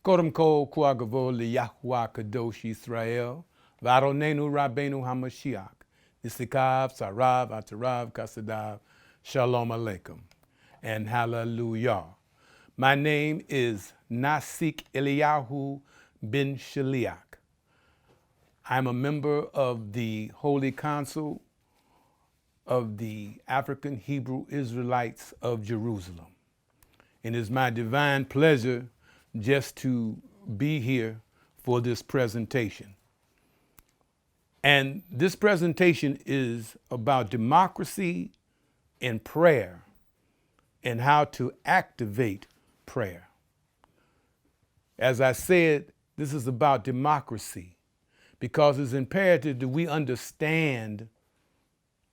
Kodem Kol Kuagavo Eliyahu Kadosh Israel, Varonenu Rabbeinu Hamashiach, Nisikav, Sarav, Atarav, Kasadav, Shalom Aleichem, and Hallelujah. My name is Nasik Eliyahu bin Shaleak. I'm a member of the Holy Council of the African Hebrew Israelites of Jerusalem. And it's my divine pleasure just to be here for this presentation. And this presentation is about democracy and prayer and how to activate prayer. As I said, this is about democracy because it's imperative that we understand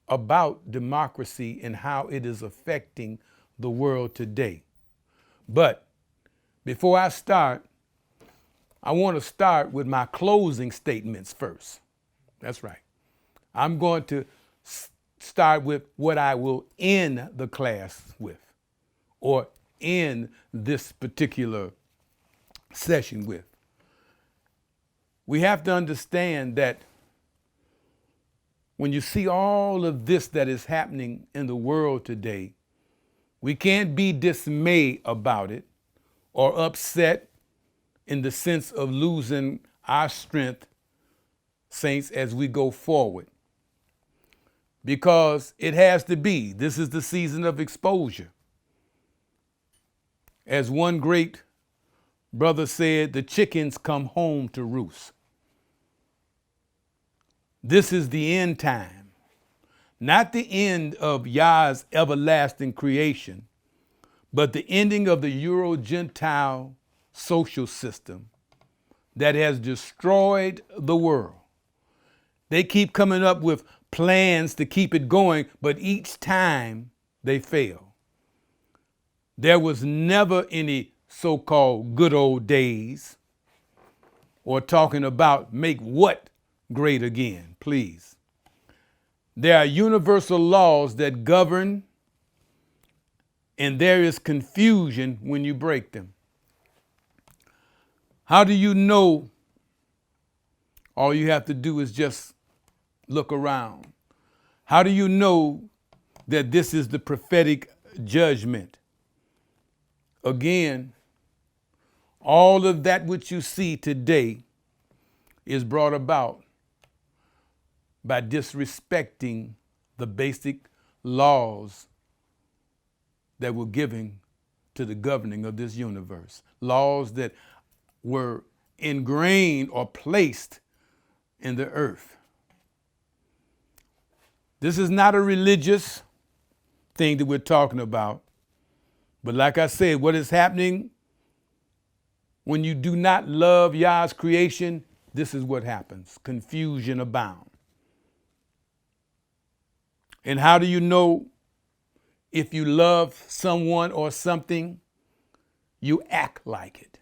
about democracy and how it is affecting the world today. But before I start, I want to start with my closing statements first. That's right. I'm going to start with what I will end the class with, or end this particular session with. We have to understand that when you see all of this that is happening in the world today, we can't be dismayed about it or upset in the sense of losing our strength, saints, as we go forward. Because it has to be. This is the season of exposure. As one great brother said, the chickens come home to roost. This is the end time, not the end of Yah's everlasting creation, but the ending of the Euro-Gentile social system that has destroyed the world. They keep coming up with plans to keep it going, but each time they fail. There was never any so-called good old days or talking about make what great again, please. There are universal laws that govern, and there is confusion when you break them. How do you know? All you have to do is just look around. How do you know that this is the prophetic judgment? Again, all of that which you see today is brought about by disrespecting the basic laws that were given to the governing of this universe. Laws that were ingrained or placed in the earth. This is not a religious thing that we're talking about. But like I said, what is happening when you do not love Yah's creation, this is what happens. Confusion abounds. And how do you know if you love someone or something? You act like it.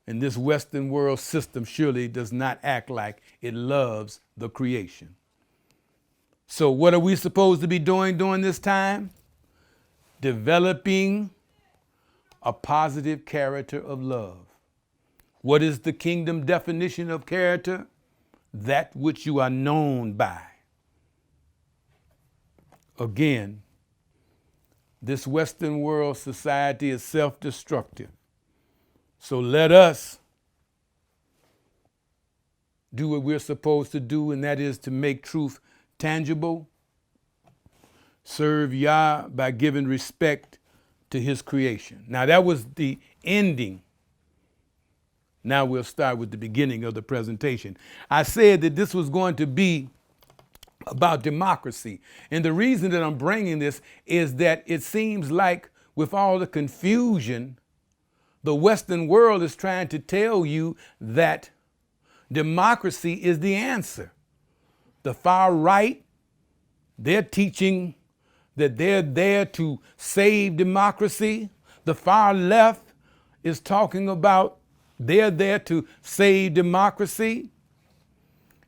And this Western world system surely does not act like it loves the creation. So what are we supposed to be doing during this time? Developing a positive character of love. What is the kingdom definition of character? That which you are known by. Again, this Western world society is self-destructive. So let us do what we're supposed to do, and that is to make truth tangible, serve Yah by giving respect to his creation. Now that was the ending. Now we'll start with the beginning of the presentation. I said that this was going to be about democracy. And the reason that I'm bringing this is that it seems like with all the confusion, the Western world is trying to tell you that democracy is the answer. The far right, they're teaching that they're there to save democracy. The far left is talking about they're there to save democracy.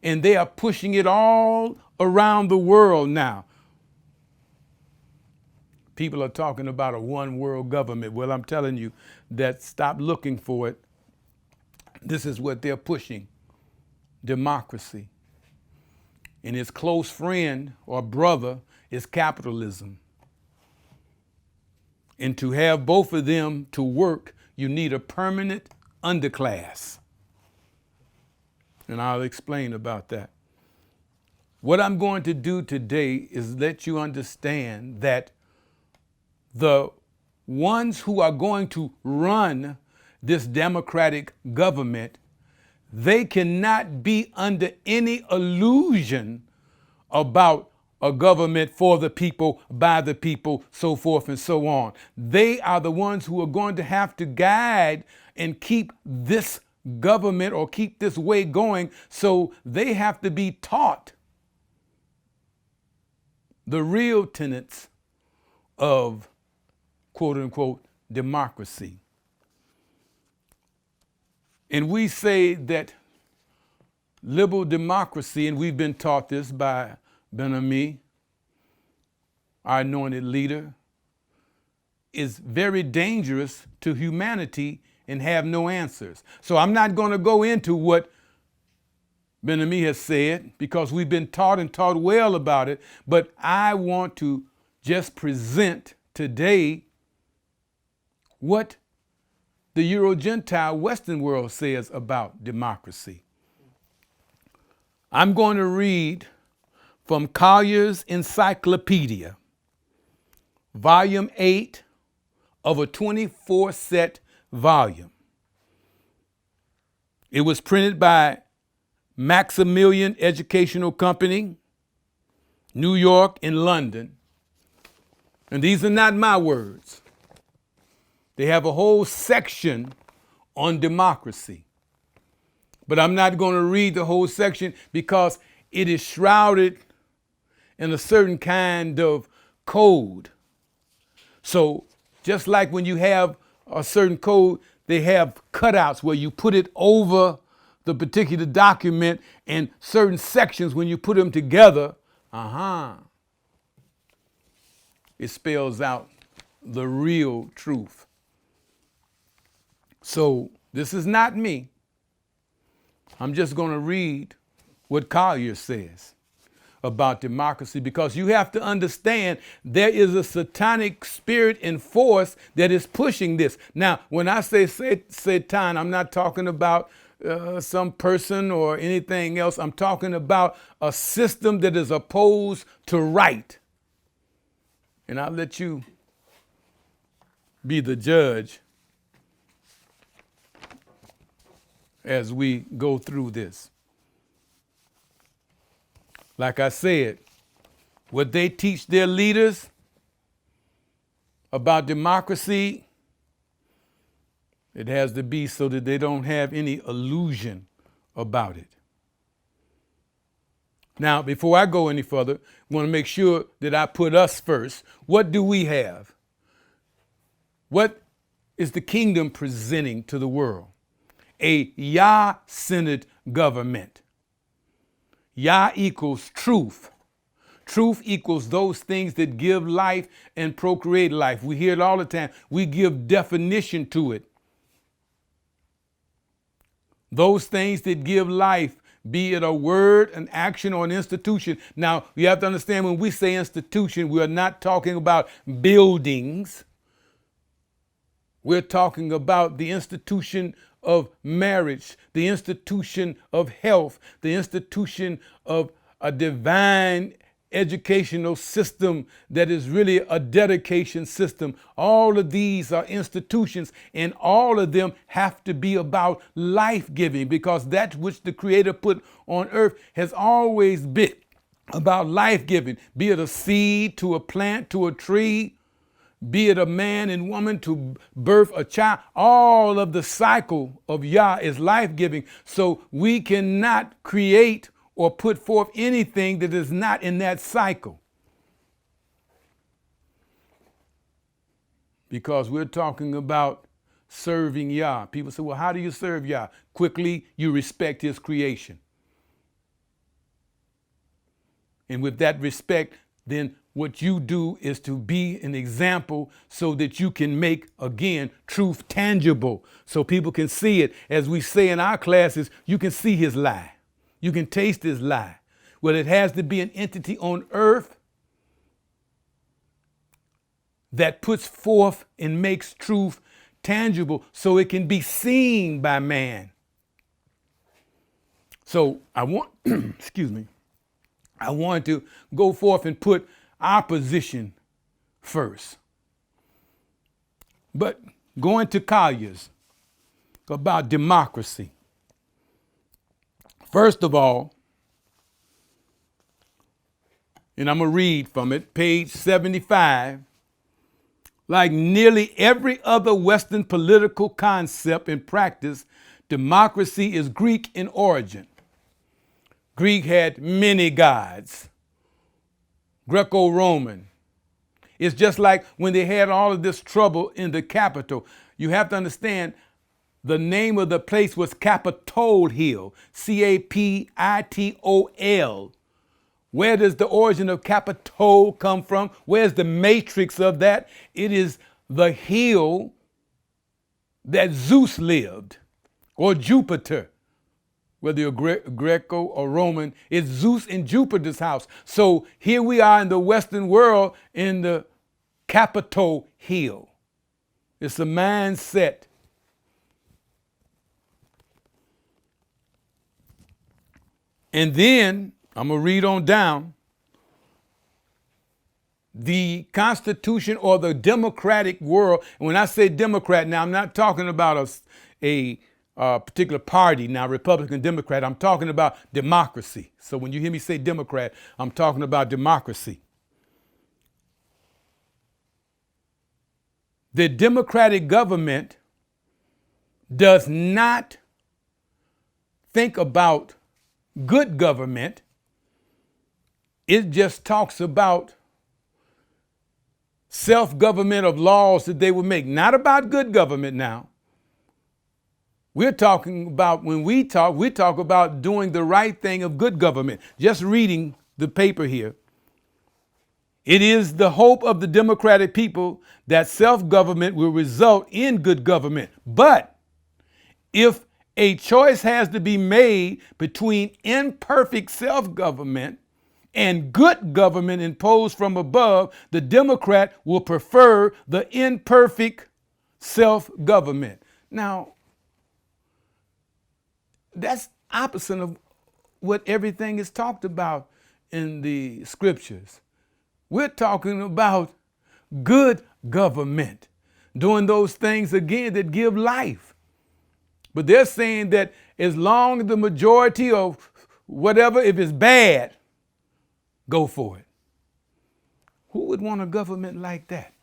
And they are pushing it all around the world now. People are talking about a one world government. Well, I'm telling you that stop looking for it This is what they're pushing, democracy. And his close friend or brother is capitalism. And to have both of them to work, you need a permanent underclass. And I'll explain about that. What I'm going to do today is let you understand that the ones who are going to run this democratic government, they cannot be under any illusion about a government for the people, by the people, so forth and so on. They are the ones who are going to have to guide and keep this government or keep this way going. So they have to be taught the real tenets of quote unquote democracy. And we say that liberal democracy, and we've been taught this by Ben-Ami, our anointed leader, is very dangerous to humanity and have no answers. So I'm not going to go into what Ben-Ami has said because we've been taught and taught well about it, but I want to just present today what the Euro-Gentile Western world says about democracy. I'm going to read from Collier's Encyclopedia, Volume 8 of a 24-set volume. It was printed by Maximilian Educational Company, New York and London. And these are not my words. They have a whole section on democracy. But I'm not going to read the whole section because it is shrouded in a certain kind of code. So just like when you have a certain code, they have cutouts where you put it over the particular document, and certain sections, when you put them together, it spells out the real truth. So this is not me. I'm just going to read what Collier says about democracy, because you have to understand there is a satanic spirit and force that is pushing this. Now, when I say Satan, I'm not talking about some person or anything else. I'm talking about a system that is opposed to right. And I'll let you be the judge as we go through this. Like I said, what they teach their leaders about democracy, it has to be so that they don't have any illusion about it. Now, before I go any further, I want to make sure that I put us first. What do we have? What is the kingdom presenting to the world? A Yah-centered government. Yah equals truth. Truth equals those things that give life and procreate life. We hear it all the time. We give definition to it. Those things that give life, be it a word, an action, or an institution. Now, you have to understand when we say institution, we are not talking about buildings. We're talking about the institution of marriage, the institution of health, the institution of a divine educational system that is really a dedication system. All of these are institutions, and all of them have to be about life-giving, because that which the Creator put on earth has always been about life-giving, be it a seed to a plant to a tree, be it a man and woman to birth a child. All of the cycle of Yah is life-giving. So we cannot create or put forth anything that is not in that cycle. Because we're talking about serving Yah. People say, well, how do you serve Yah? Quickly, you respect his creation. And with that respect, then what you do is to be an example so that you can make, again, truth tangible so people can see it. As we say in our classes, you can see his lie. You can taste his lie. Well, it has to be an entity on earth that puts forth and makes truth tangible so it can be seen by man. So I want, excuse me, I want to go forth and put our position first. But going to Collier's about democracy. First of all, and I'm going to read from it, page 75. Like nearly every other Western political concept and practice, democracy is Greek in origin. Greek had many gods. Greco-Roman. It's just like when they had all of this trouble in the Capitol. You have to understand the name of the place was Capitol Hill, Capitol. Where does the origin of Capitol come from? Where's the matrix of that? It is the hill that Zeus lived, or Jupiter. Whether you're Greco or Roman, it's Zeus in Jupiter's house. So here we are in the Western world in the Capitol Hill. It's a mindset. And then I'm going to read on down. The Constitution or the democratic world, and when I say Democrat, now I'm not talking about a particular party, now Republican, Democrat, I'm talking about democracy. So when you hear me say Democrat, I'm talking about democracy. The democratic government does not think about good government. It just talks about self-government of laws that they would make. Not about good government now. We're talking about, when we talk about doing the right thing of good government. Just reading the paper here. It is the hope of the democratic people that self-government will result in good government. But if a choice has to be made between imperfect self-government and good government imposed from above, the Democrat will prefer the imperfect self-government. Now, that's opposite of what everything is talked about in the scriptures. We're talking about good government, doing those things again that give life. But they're saying that as long as the majority of whatever, if it's bad, go for it. Who would want a government like that?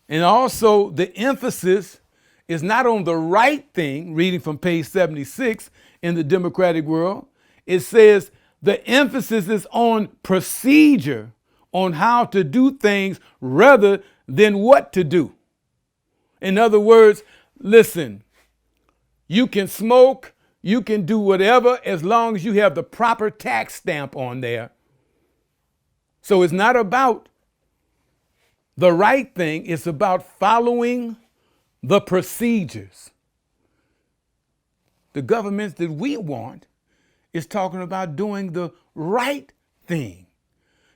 And also the emphasis is not on the right thing, reading from page 76 in the democratic world. It says the emphasis is on procedure, on how to do things rather than what to do. In other words, listen, you can smoke, you can do whatever as long as you have the proper tax stamp on there. So it's not about the right thing, it's about following the procedures. The governments that we want is talking about doing the right thing.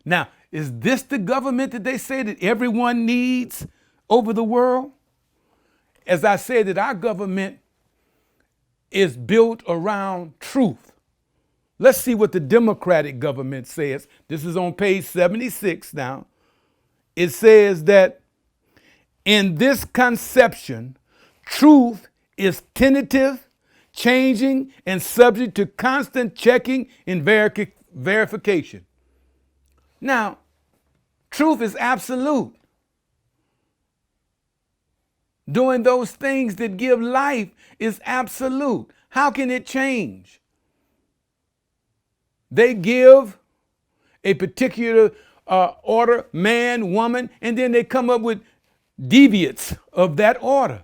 Now, is this the government that they say that everyone needs over the world? As I said, that our government is built around truth. Let's see what the democratic government says. This is on page 76 now. It says that in this conception, truth is tentative, changing, and subject to constant checking and verification. Now, truth is absolute. Doing those things that give life is absolute. How can it change? They give a particular order, man, woman, and then they come up with deviates of that order.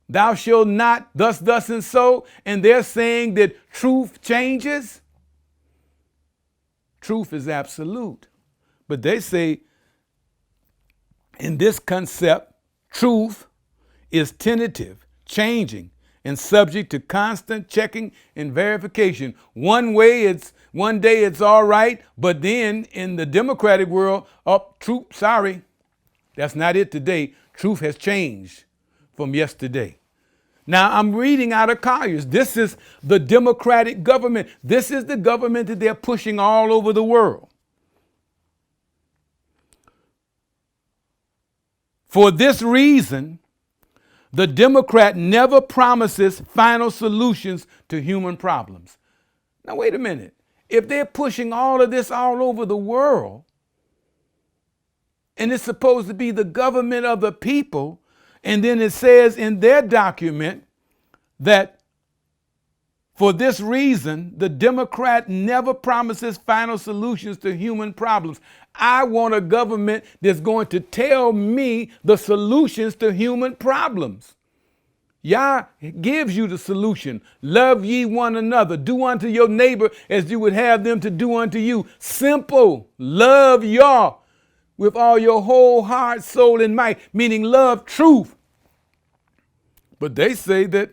Thou shalt not, thus, and so, and they're saying that truth changes. truth is absolute. But they say in this concept, truth is tentative, changing, and subject to constant checking and verification. One day it's all right, but then in the democratic world, sorry, that's not it today. Truth has changed from yesterday. Now I'm reading out of Collier's. This is the democratic government. This is the government that they're pushing all over the world. For this reason, the Democrat never promises final solutions to human problems. Now, wait a minute. If they're pushing all of this all over the world, and it's supposed to be the government of the people, and then it says in their document that for this reason, the Democrat never promises final solutions to human problems. I want a government that's going to tell me the solutions to human problems. Yah gives you the solution. Love ye one another. Do unto your neighbor as you would have them to do unto you. Simple. Love Yah with all your whole heart, soul, and might, meaning love truth. But they say that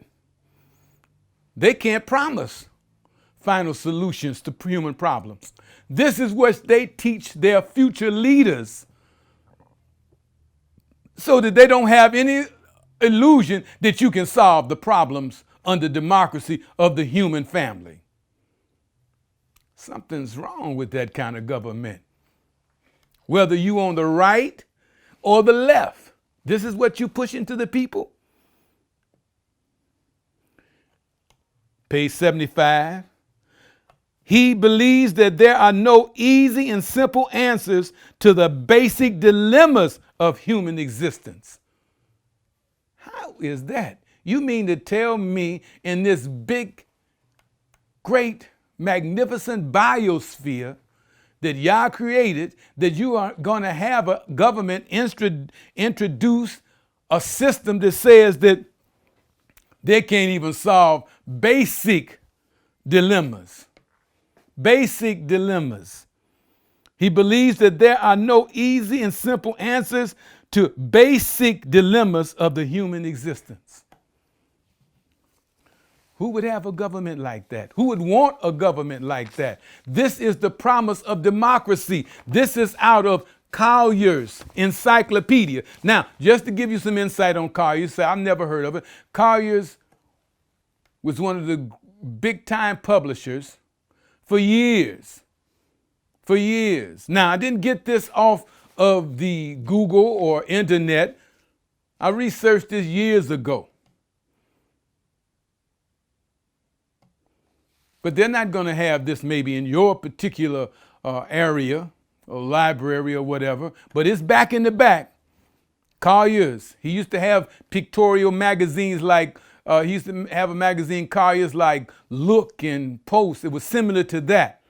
they can't promise final solutions to human problems. This is what they teach their future leaders so that they don't have any illusion that you can solve the problems under democracy of the human family. Something's wrong with that kind of government. Whether you on the right or the left, this is what you push into the people. Page 75. He believes that there are no easy and simple answers to the basic dilemmas of human existence. How is that? You mean to tell me in this big, great, magnificent biosphere that Yah created, that you are going to have a government introduce a system that says that they can't even solve basic dilemmas. Basic dilemmas. He believes that there are no easy and simple answers to basic dilemmas of the human existence. Who would have a government like that? Who would want a government like that? This is the promise of democracy. This is out of Collier's encyclopedia. Now, just to give you some insight on Collier's, say I've never heard of it. Collier's was one of the big time publishers for years. For years. Now, I didn't get this off of the Google or internet. I researched this years ago. But they're not going to have this maybe in your particular area or library or whatever, but it's back in the back. Collier's. He used to have pictorial magazines like, he used to have a magazine, Collier's, like Look and Post. It was similar to that.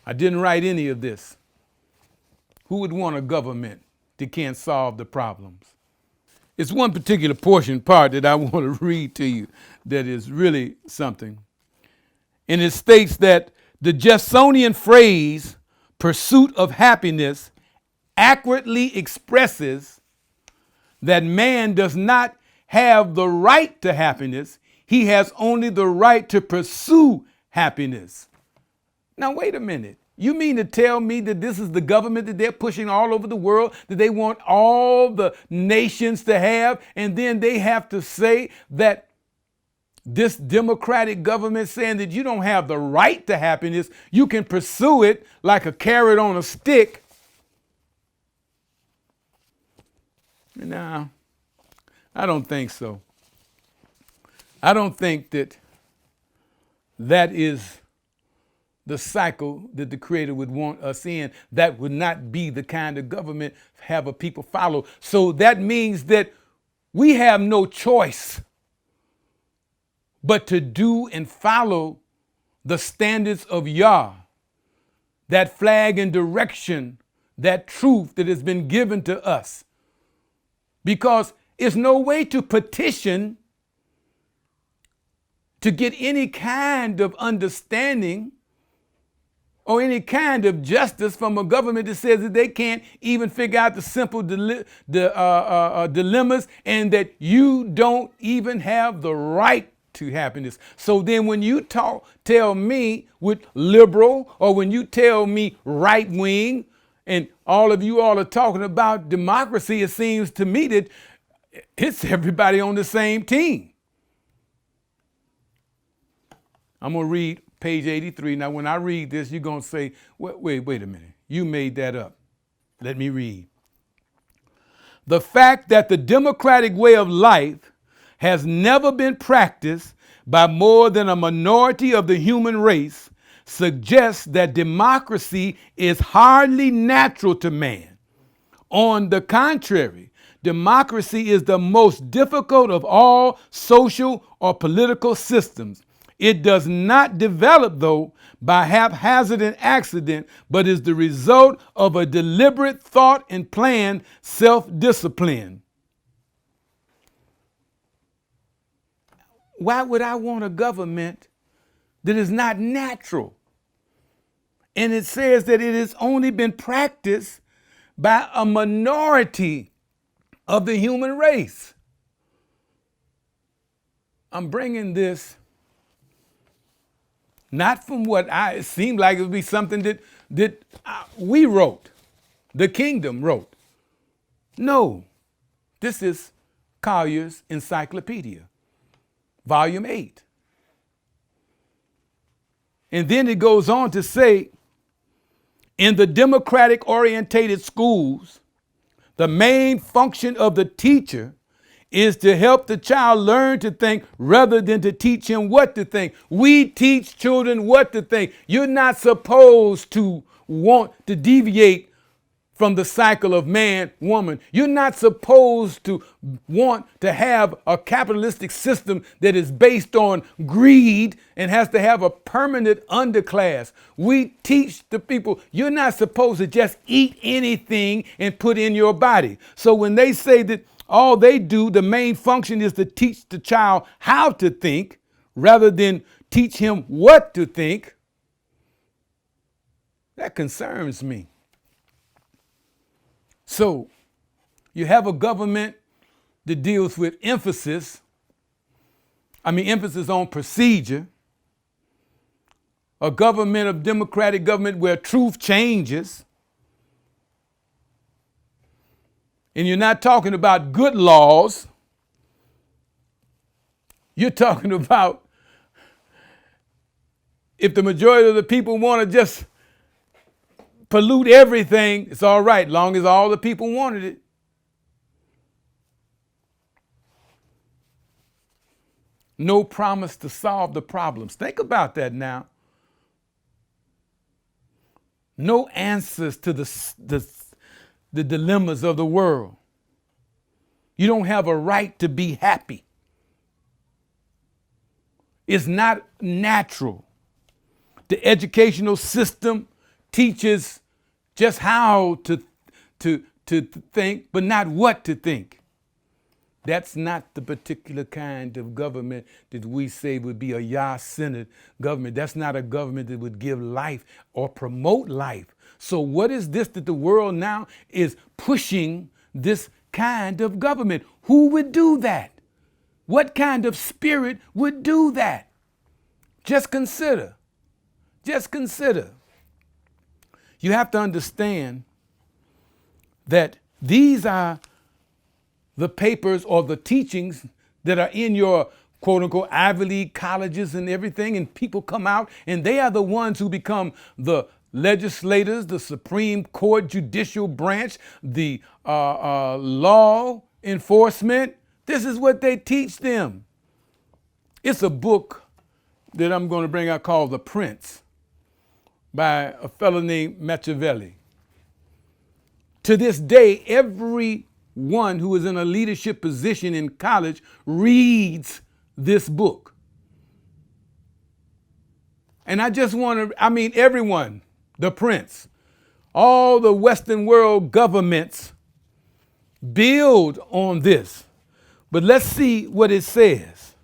I didn't write any of this. Who would want a government that can't solve the problems? It's one particular part that I want to read to you that is really something. And it states that the Jeffersonian phrase, pursuit of happiness, accurately expresses that man does not have the right to happiness. He has only the right to pursue happiness. Now, wait a minute. You mean to tell me that this is the government that they're pushing all over the world, that they want all the nations to have, and then they have to say that this democratic government saying that you don't have the right to happiness, you can pursue it like a carrot on a stick? No, I don't think so. I don't think that that is the cycle that the Creator would want us in. That would not be the kind of government have a people follow. So that means that we have no choice but to do and follow the standards of Yah, that flag and direction, that truth that has been given to us. Because it's no way to petition to get any kind of understanding or any kind of justice from a government that says that they can't even figure out the simple dilemmas, and that you don't even have the right to happiness. So then when you tell me with liberal, or when you tell me right wing, and all of you all are talking about democracy, it seems to me that it's everybody on the same team. I'm going to read page 83. Now, when I read this, you're going to say, wait a minute. You made that up. Let me read. The fact that the democratic way of life has never been practiced by more than a minority of the human race suggests that democracy is hardly natural to man. On the contrary, democracy is the most difficult of all social or political systems. It does not develop, though, by haphazard and accident, but is the result of a deliberate thought and planned self-discipline. Why would I want a government that is not natural? And it says that it has only been practiced by a minority of the human race. I'm bringing this not from it seemed like it would be something that we wrote, the kingdom wrote. No, this is Collier's Encyclopedia, Volume 8. And then it goes on to say, in the democratic-orientated schools, the main function of the teacher is to help the child learn to think rather than to teach him what to think. We teach children what to think. You're not supposed to want to deviate from the cycle of man, woman. You're not supposed to want to have a capitalistic system that is based on greed and has to have a permanent underclass. We teach the people, you're not supposed to just eat anything and put in your body. So when they say that all they do, the main function is to teach the child how to think rather than teach him what to think, that concerns me. So you have a government that deals with emphasis on procedure, a government of democratic government where truth changes. And you're not talking about good laws. You're talking about if the majority of the people want to just pollute everything, it's all right, long as all the people wanted it. No promise to solve the problems. Think about that now. No answers to the dilemmas of the world. You don't have a right to be happy. It's not natural. The educational system teaches just how to think, but not what to think. That's not the particular kind of government that we say would be a Yah-centered government. That's not a government that would give life or promote life. So what is this that the world now is pushing this kind of government? Who would do that? What kind of spirit would do that? Just consider. Just consider. You have to understand that these are the papers or the teachings that are in your quote unquote Ivy League colleges and everything, and people come out and they are the ones who become the legislators, the Supreme Court judicial branch, the law enforcement. This is what they teach them. It's a book that I'm going to bring out called The Prince by a fellow named Machiavelli. To this day, everyone who is in a leadership position in college reads this book. And I just want to, everyone, The Prince, all the Western world governments build on this. But let's see what it says.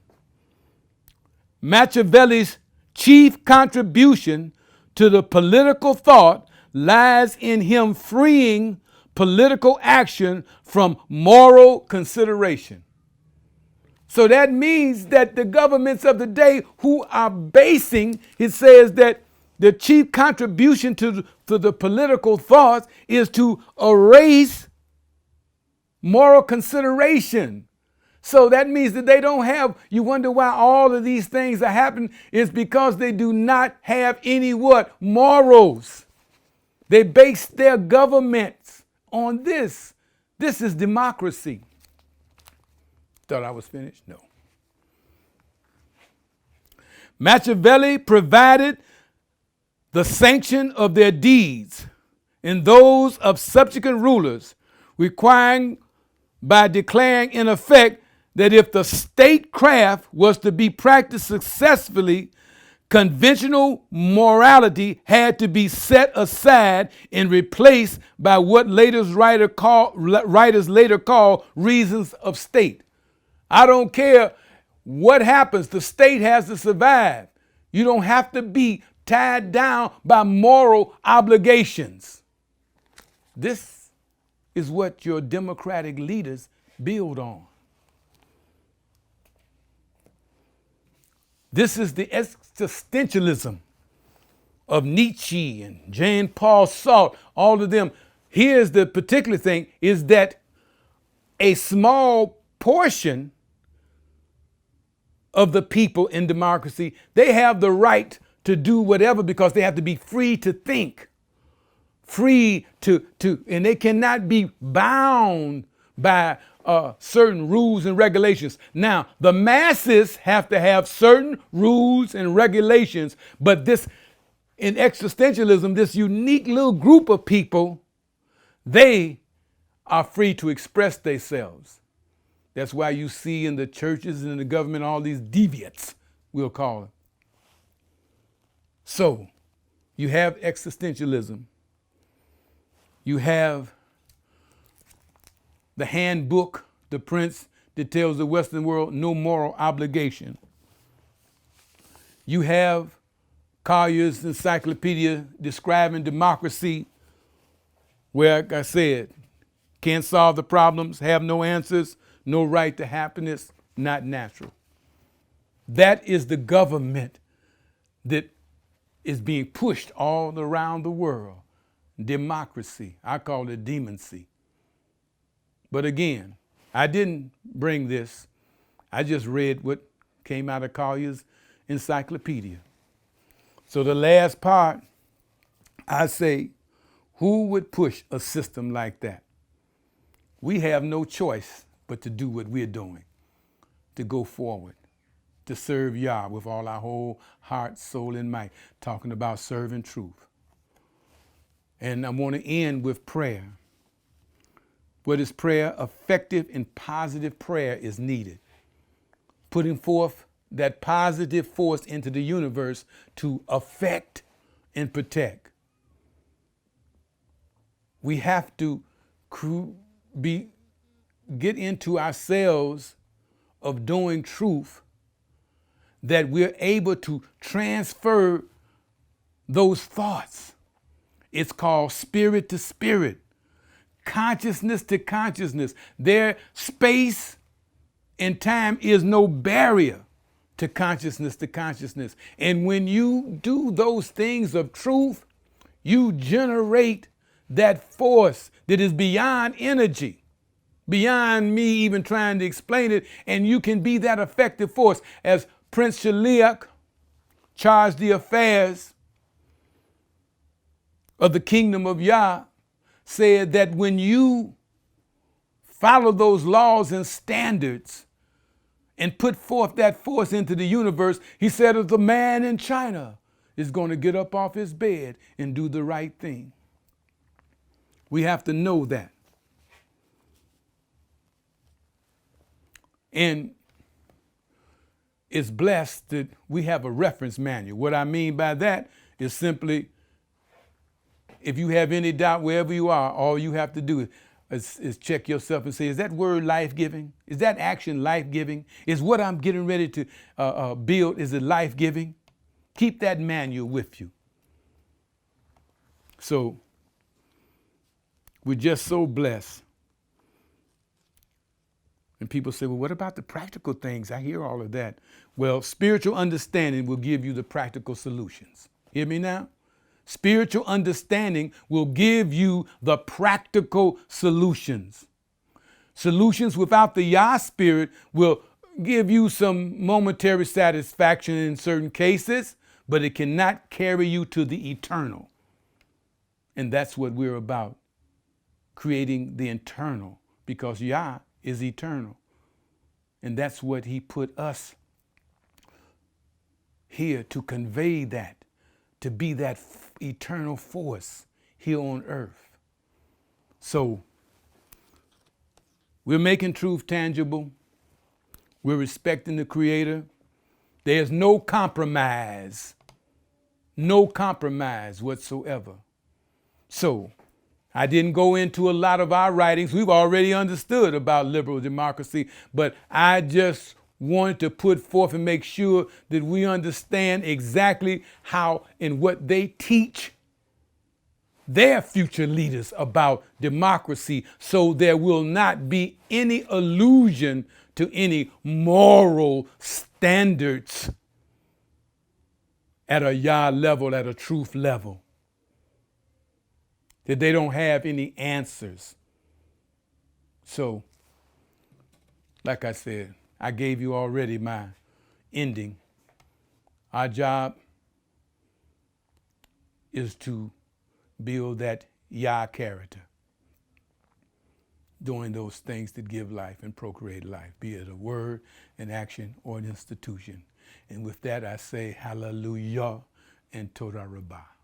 Machiavelli's chief contribution to the political thought lies in him freeing political action from moral consideration. So that means that the governments of the day who are basing, it says that the chief contribution to the political thoughts is to erase moral consideration. So that means that they don't have, you wonder why all of these things are happening, is because they do not have any what? Morals. They base their governments on this. This is democracy. Thought I was finished? No. Machiavelli provided the sanction of their deeds and those of subsequent rulers, requiring by declaring in effect that if the statecraft was to be practiced successfully, conventional morality had to be set aside and replaced by what writers later call reasons of state. I don't care what happens, the state has to survive. You don't have to be tied down by moral obligations. This is what your democratic leaders build on. This is the existentialism of Nietzsche and Jean-Paul Sartre, all of them. Here's the particular thing, is that a small portion of the people in democracy, they have the right to do whatever because they have to be free to think, free to, and they cannot be bound by certain rules and regulations. Now, the masses have to have certain rules and regulations, but this, in existentialism, this unique little group of people, they are free to express themselves. That's why you see in the churches and in the government all these deviants, we'll call them. So, you have existentialism. You have the handbook, the prince that tells the Western world no moral obligation. You have Collier's encyclopedia describing democracy, where, like I said, can't solve the problems, have no answers, no right to happiness, not natural. That is the government that is being pushed all around the world. Democracy. I call it demoncy. But again, I didn't bring this. I just read what came out of Collier's encyclopedia. So the last part, I say, who would push a system like that? We have no choice but to do what we're doing, to go forward, to serve Yah with all our whole heart, soul, and might, talking about serving truth. And I want to end with prayer. What is prayer? Effective and positive prayer is needed. Putting forth that positive force into the universe to affect and protect. We have to get into ourselves of doing truth, that we're able to transfer those thoughts. It's called spirit to spirit, consciousness to consciousness. There, space and time is no barrier to consciousness to consciousness. And when you do those things of truth, you generate that force that is beyond energy, beyond me even trying to explain it, and you can be that effective force. As Prince Shaleak charged the affairs of the kingdom of Yah, said that when you follow those laws and standards and put forth that force into the universe, he said, as the man in China is going to get up off his bed and do the right thing. We have to know that. And it's blessed that we have a reference manual. What I mean by that is simply, if you have any doubt wherever you are, all you have to do is check yourself and say, is that word life-giving? Is that action life-giving? Is what I'm getting ready to build, is it life-giving? Keep that manual with you. So we're just so blessed. And people say, well, what about the practical things? I hear all of that. Well, spiritual understanding will give you the practical solutions. Hear me now? Spiritual understanding will give you the practical solutions. Solutions without the Yah spirit will give you some momentary satisfaction in certain cases, but it cannot carry you to the eternal. And that's what we're about, creating the internal, because Yah is eternal. And that's what he put us here to convey that, to be that eternal force here on earth. So we're making truth tangible. We're respecting the Creator. There's no compromise whatsoever. So I didn't go into a lot of our writings. We've already understood about liberal democracy, but I just wanted to put forth and make sure that we understand exactly how and what they teach their future leaders about democracy, so there will not be any allusion to any moral standards at a Yah level, at a truth level. That they don't have any answers. So, like I said, I gave you already my ending. Our job is to build that Yah character, doing those things that give life and procreate life, be it a word, an action, or an institution. And with that, I say hallelujah and Todah Rabbah.